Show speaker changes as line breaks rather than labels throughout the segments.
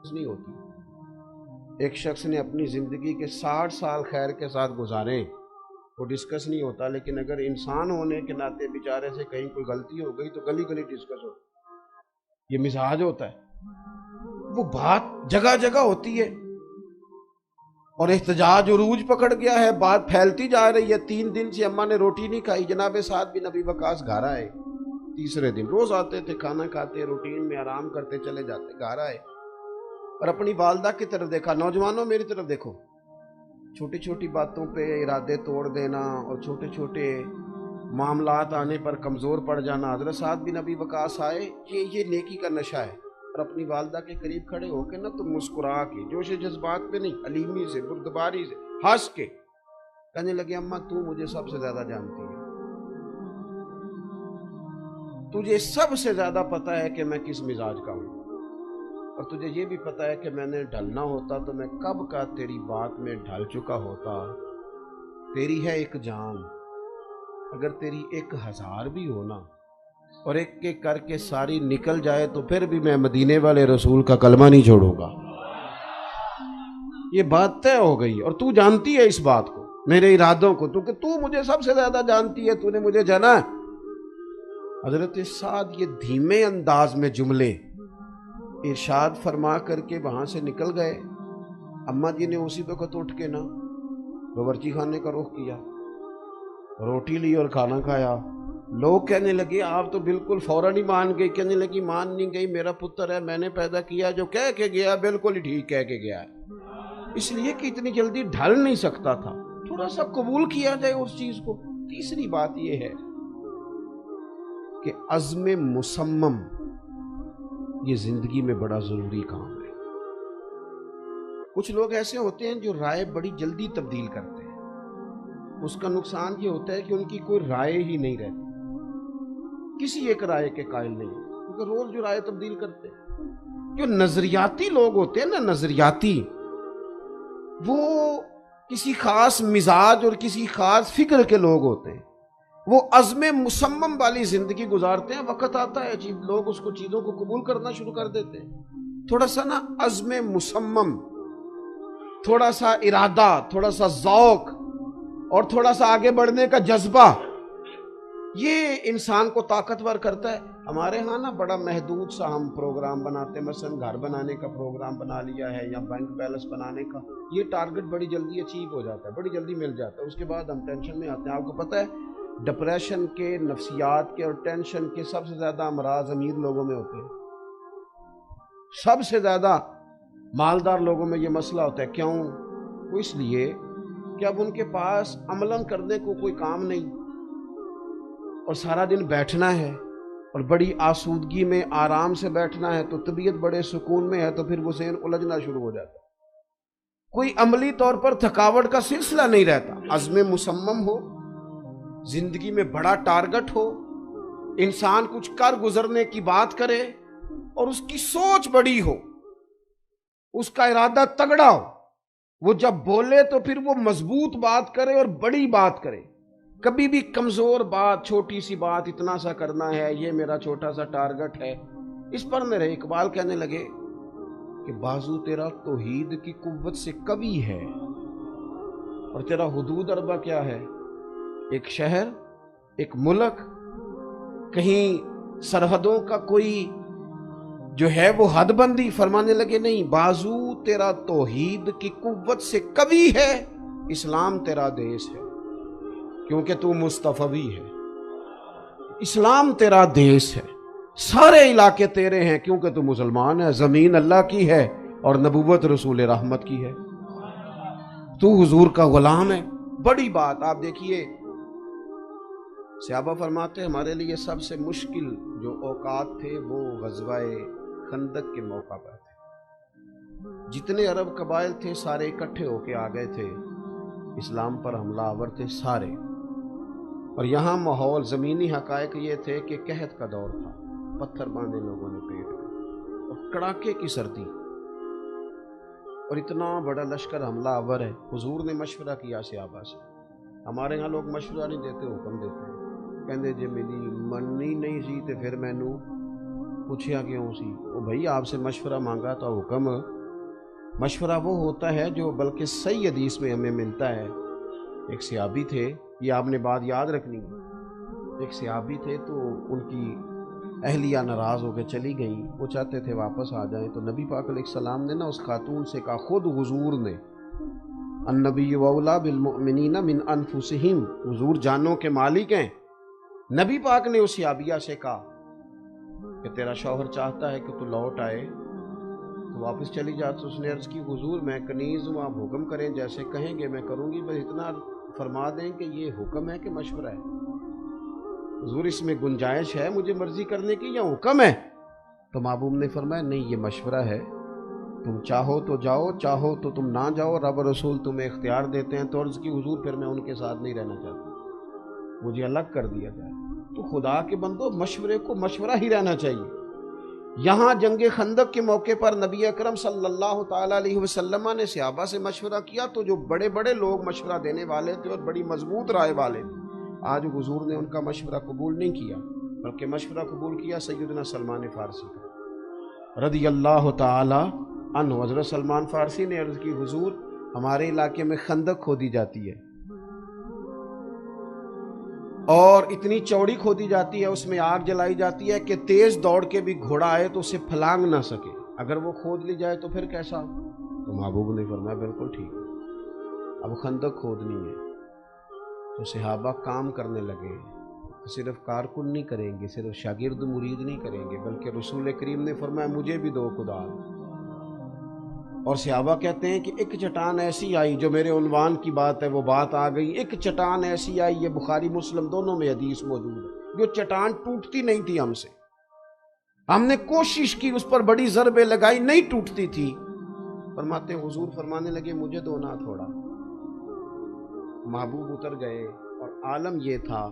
نہیں ہوتی۔ ایک شخص نے اپنی زندگی کے 60 سال خیر کے ساتھ گزارے، وہ ڈسکس نہیں ہوتا، لیکن اگر انسان ہونے کے ناطے بیچارے سے کہیں کوئی غلطی ہو گئی تو گلی گلی ڈسکس ہوتا۔ یہ مزاج ہوتا ہے، وہ بات جگہ جگہ ہوتی ہے اور احتجاج عروج پکڑ گیا ہے، بات پھیلتی جا رہی ہے۔ 3 دن سے اماں نے روٹی نہیں کھائی، جناب سعد بن ابی وقاص گھر آئے، تیسرے دن روز آتے تھے، کھانا کھاتے، روٹین میں آرام کرتے چلے جاتے، گھر آئے اور اپنی والدہ کی طرف دیکھا۔ نوجوانوں میری طرف دیکھو، چھوٹی چھوٹی باتوں پہ ارادے توڑ دینا اور چھوٹے چھوٹے معاملات آنے پر کمزور پڑ جانا۔ حضرت سعد بن ابی وقاص آئے، یہ نیکی کا نشہ ہے، اور اپنی والدہ کے قریب کھڑے ہو کے نا تو مسکرا کے، جوش جذبات پہ نہیں، علیمی سے، بردباری سے، ہنس کے کہنے لگے اماں تو مجھے سب سے زیادہ جانتی ہے، تجھے سب سے زیادہ پتا ہے کہ میں کس مزاج کا ہوں، اور تجھے یہ بھی پتا ہے کہ میں نے ڈھلنا ہوتا تو میں کب کا تیری بات میں ڈھل چکا ہوتا۔ تیری ہے ایک جان، اگر تیری 1000 بھی ہونا اور ایک ایک کر کے ساری نکل جائے تو پھر بھی میں مدینے والے رسول کا کلمہ نہیں چھوڑوں گا۔ یہ بات طے ہو گئی، اور تو جانتی ہے اس بات کو، میرے ارادوں کو، تو کہ تو مجھے سب سے زیادہ جانتی ہے، تو نے مجھے جانا ہے۔ حضرت سعد یہ دھیمے انداز میں جملے ارشاد فرما کر کے وہاں سے نکل گئے۔ اماں جی نے اسی وقت اٹھ کے نا باورچی خانے کا رخ کیا، روٹی لی اور کھانا کھایا۔ لوگ کہنے لگے آپ تو بالکل فوراً ہی مان گئی، کہنے لگی مان نہیں گئی، میرا پتر ہے، میں نے پیدا کیا، جو کہہ کے گیا بالکل ہی ٹھیک کہہ کے گیا ہے، اس لیے کہ اتنی جلدی ڈھل نہیں سکتا تھا، تھوڑا سا قبول کیا جائے اس چیز کو۔ تیسری بات یہ ہے کہ عزم مصمم یہ زندگی میں بڑا ضروری کام ہے۔ کچھ لوگ ایسے ہوتے ہیں جو رائے بڑی جلدی تبدیل کرتے ہیں، اس کا نقصان یہ ہوتا ہے کہ ان کی کوئی رائے ہی نہیں رہتی، کسی ایک رائے کے قائل نہیں، کیونکہ روز جو رائے تبدیل کرتے ہیں۔ جو نظریاتی لوگ ہوتے ہیں نا، نظریاتی، وہ کسی خاص مزاج اور کسی خاص فکر کے لوگ ہوتے ہیں، وہ عزم مصمم والی زندگی گزارتے ہیں۔ وقت آتا ہے لوگ اس کو چیزوں کو قبول کرنا شروع کر دیتے ہیں۔ تھوڑا سا نا عزم مصمم، تھوڑا سا ارادہ، تھوڑا سا ذوق اور تھوڑا سا آگے بڑھنے کا جذبہ، یہ انسان کو طاقتور کرتا ہے۔ ہمارے ہاں نا بڑا محدود سا ہم پروگرام بناتے ہیں، مثلا گھر بنانے کا پروگرام بنا لیا ہے یا بینک بیلنس بنانے کا، یہ ٹارگٹ بڑی جلدی اچیو ہو جاتا ہے، بڑی جلدی مل جاتا ہے، اس کے بعد ہم ٹینشن میں آتے ہیں۔ آپ کو پتہ ہے ڈپریشن کے، نفسیات کے اور ٹینشن کے سب سے زیادہ امراض امیر لوگوں میں ہوتے ہیں، سب سے زیادہ مالدار لوگوں میں یہ مسئلہ ہوتا ہے۔ کیوں؟ وہ اس لیے کہ اب ان کے پاس عملاً کرنے کو کوئی کام نہیں اور سارا دن بیٹھنا ہے اور بڑی آسودگی میں آرام سے بیٹھنا ہے، تو طبیعت بڑے سکون میں ہے، تو پھر وہ ذہن الجھنا شروع ہو جاتا ہے، کوئی عملی طور پر تھکاوٹ کا سلسلہ نہیں رہتا۔ عزم مصمم ہو، زندگی میں بڑا ٹارگٹ ہو، انسان کچھ کر گزرنے کی بات کرے اور اس کی سوچ بڑی ہو، اس کا ارادہ تگڑا ہو، وہ جب بولے تو پھر وہ مضبوط بات کرے اور بڑی بات کرے، کبھی بھی کمزور بات، چھوٹی سی بات، اتنا سا کرنا ہے، یہ میرا چھوٹا سا ٹارگٹ ہے، اس پر میرے اقبال کہنے لگے کہ بازو تیرا توحید کی قوت سے قوی ہے، اور تیرا حدود اربع کیا ہے؟ ایک شہر، ایک ملک، کہیں سرحدوں کا کوئی جو ہے وہ حد بندی۔ فرمانے لگے نہیں، بازو تیرا توحید کی قوت سے قوی ہے، اسلام تیرا دیس ہے، کیونکہ تو مصطفی ہے، اسلام تیرا دیس ہے، سارے علاقے تیرے ہیں کیونکہ تو مسلمان ہے، زمین اللہ کی ہے اور نبوت رسول رحمت کی ہے، تو حضور کا غلام ہے۔ بڑی بات۔ آپ دیکھیے صحابہ فرماتے ہیں ہمارے لیے سب سے مشکل جو اوقات تھے وہ غزوہ خندق کے موقع پر تھے، جتنے عرب قبائل تھے سارے اکٹھے ہو کے آ گئے تھے، اسلام پر حملہ آور تھے سارے، اور یہاں ماحول، زمینی حقائق یہ تھے کہ قحط کا دور تھا، پتھر باندھے لوگوں نے پیٹ میں اور کڑاکے کی سردی، اور اتنا بڑا لشکر حملہ آور ہے۔ حضور نے مشورہ کیا صحابہ سے، ہمارے ہاں لوگ مشورہ نہیں دیتے، حکم دیتے ہیں، کہندے جے میری مننی نہیں سی تے پھر مینوں पूछा क्यों सी? वो भाई आपसे मशवरा मांगा था, हुक्म। मशवरा वो होता है जो बल्कि सही हदीस में हमें मिलता है। एक सहाबी थे, ये आपने बात याद रखनी है। एक सहाबी थे तो उनकी अहलिया नाराज़ होकर चली गई, वो चाहते थे वापस आ जाएं, तो नबी पाक अलैहिस्सलाम ने ना उस खातून से कहा, खुद हुजूर ने, अन्नबी वौला बिलमुमिनीना मिन अनफुसिहिम, हुजूर जानों के मालिक हैं। नबी पाक ने उस सहाबिया से कहा कि तेरा शौहर चाहता है कि तू लौट आए तो वापस चली जा। तो उसने अर्ज़ की, हुजूर मैं कनीज़ हूँ, आप हुक्म करें, जैसे कहेंगे मैं करूँगी, बस इतना फरमा दें कि ये हुक्म है कि मशवरा है। हुजूर इसमें गुंजाइश है मुझे मर्जी करने की या हुक्म है? तो महबूब ने फरमाया, नहीं ये मशवरा है, तुम चाहो तो जाओ, चाहो तो तुम ना जाओ, रब रसूल तुम्हें इख्तियार देते हैं। तो अर्ज़ की, हुजूर फिर मैं उनके साथ नहीं रहना चाहता, मुझे अलग कर दिया जाए। तो खुदा के बंदो, मशवरे को मशवरा ही रहना चाहिए। यहाँ जंगे खंदक के मौके पर नबी अकरम सल्लल्लाहु ताला अलैहि वसल्लम ने सहाबा से मशवरा किया, तो जो बड़े बड़े लोग मशवरा देने वाले थे और बड़ी मजबूत राय वाले थे, आज हुजूर ने उनका मशवरा कबूल नहीं किया, बल्कि मशवरा कबूल किया सैयदना सलमान फारसी का रज़ी अल्लाह ताला अन्हु। हज़रत सलमान फारसी ने अर्ज़ की, हुजूर हमारे इलाके में खंदक खोदी जाती है और इतनी चौड़ी खोदी जाती है, उसमें आग जलाई जाती है कि तेज दौड़ के भी घोड़ा आए तो उसे फलांग ना सके, अगर वो खोद ली जाए तो फिर कैसा? तो महबूब ने फरमाया, बिल्कुल ठीक है, अब खंदक खोदनी है। तो सहाबा काम करने लगे, तो सिर्फ कारकुन नहीं करेंगे, सिर्फ शागिर्द मुरीद नहीं करेंगे, बल्कि रसूल करीम ने फरमाया, मुझे भी दो खुदा। और सहाबा कहते हैं कि एक चट्टान ऐसी आई, जो मेरे उन्वान की बात है वो बात आ गई, एक चट्टान ऐसी आई, ये बुखारी मुस्लिम दोनों में हदीस मौजूद है, जो चट्टान टूटती नहीं थी हमसे, हमने कोशिश की, उस पर बड़ी ज़रबे लगाई, नहीं टूटती थी। फरमाते हुजूर फरमाने लगे, मुझे दो ना थोड़ा। महबूब उतर गए और आलम ये था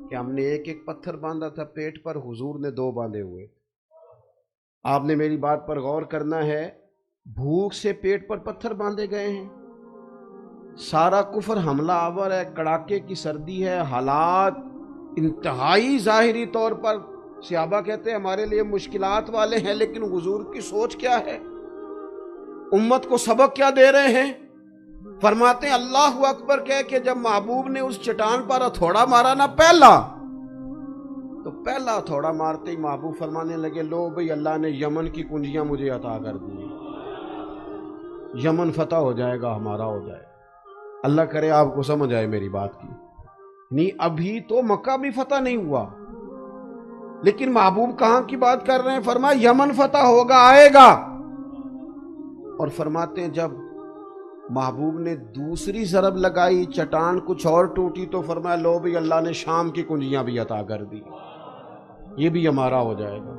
कि हमने एक एक पत्थर बांधा था पेट पर, हुजूर ने दो बांधे हुए। आपने मेरी बात पर गौर करना है, भूख से पेट पर पत्थर बांधे गए हैं, सारा कुफर हमला आवर है, कड़ाके की सर्दी है, हालात इंतहाई जाहिरी तौर पर सहाबा कहते हैं हमारे लिए मुश्किलात वाले हैं, लेकिन हुजूर की सोच क्या है, उम्मत को सबक क्या दे रहे हैं? फरमाते हैं, अल्लाहु अकबर कह के जब महबूब ने उस चट्टान पर हथौड़ा मारा ना पहला, तो पहला हथौड़ा मारते ही महबूब फरमाने लगे, लो भाई अल्लाह ने यमन की कुंजियां मुझे अता कर दी, यमन फतह हो जाएगा, हमारा हो जाएगा। अल्लाह करे आपको समझ आए मेरी बात की। नहीं, अभी तो मक्का भी फतह नहीं हुआ, लेकिन महबूब कहां की बात कर रहे हैं? फरमाया यमन फतह होगा, आएगा। और फरमाते हैं जब महबूब ने दूसरी ज़रब लगाई, चट्टान कुछ और टूटी, तो फरमाया लो भी अल्लाह ने शाम की कुंजियां भी अता कर दी, ये भी हमारा हो जाएगा।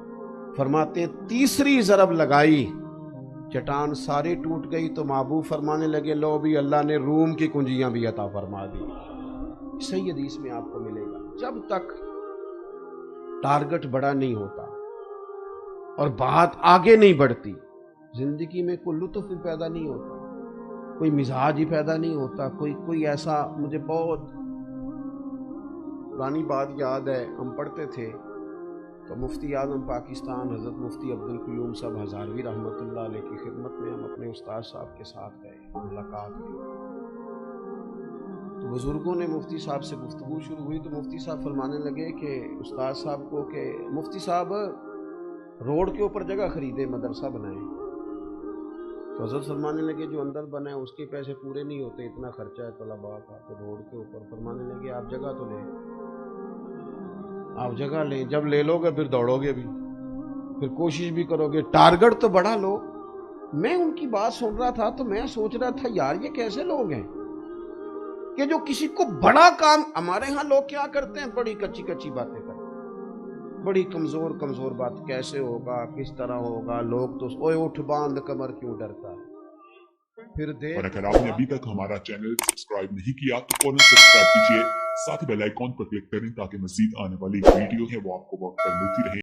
फरमाते तीसरी ज़रब लगाई, चट्टान सारी टूट गई, तो महबूब फरमाने लगे, लो भी अल्लाह ने रूम की कुंजियां भी अता फरमा दी। सही हदीस में आपको मिलेगा, जब तक टारगेट बड़ा नहीं होता और बात आगे नहीं बढ़ती, जिंदगी में कोई लुत्फ पैदा नहीं होता, कोई मिजाज ही पैदा नहीं होता, कोई ऐसा। मुझे बहुत पुरानी बात याद है, हम पढ़ते थे तो मुफ्ती आज़म पाकिस्तान हज़रत मुफ्ती अब्दुल क़य्यूम साहब हज़ारवी रहमतुल्लाह अलैह की खिदमत में हम अपने उस्ताद साहब के साथ गए, मुलाकात की। तो बुज़ुर्गों ने मुफ्ती साहब से गुफ्तगू शुरू हुई, तो मुफ्ती साहब फरमाने लगे कि उस्ताद साहब को कि मुफ्ती साहब रोड के ऊपर जगह खरीदे, मदरसा बनाए। तो हज़रत फरमाने लगे, जो अंदर बना है उसके पैसे पूरे नहीं होते, इतना खर्चा है तलबा का, तो रोड के ऊपर। फरमाने लगे, आप जगह तो लें, आप जगह लें, जब ले लोगे फिर दौड़ोगे भी, फिर कोशिश भी करोगे, टारगेट तो बड़ा लो। मैं उनकी बात सुन रहा था तो मैं सोच रहा था, यार ये कैसे लोग हैं कि जो किसी को बड़ा काम, हमारे यहाँ लोग क्या करते हैं, बड़ी कच्ची कच्ची बातें करते हैं, बड़ी कमजोर कमजोर बात, कैसे होगा, किस तरह होगा, लोग तो ओए उठ बांध कमर क्यों डरता है, फिर देख।
और अगर आपने अभी तक हमारा चैनल सब्सक्राइब नहीं किया तो फौरन सब्सक्राइब कीजिए, साथ ही बेल आइकॉन पर क्लिक करें ताकि मजीद आने वाली वीडियो है वो आपको वक्त पर मिलती रहे।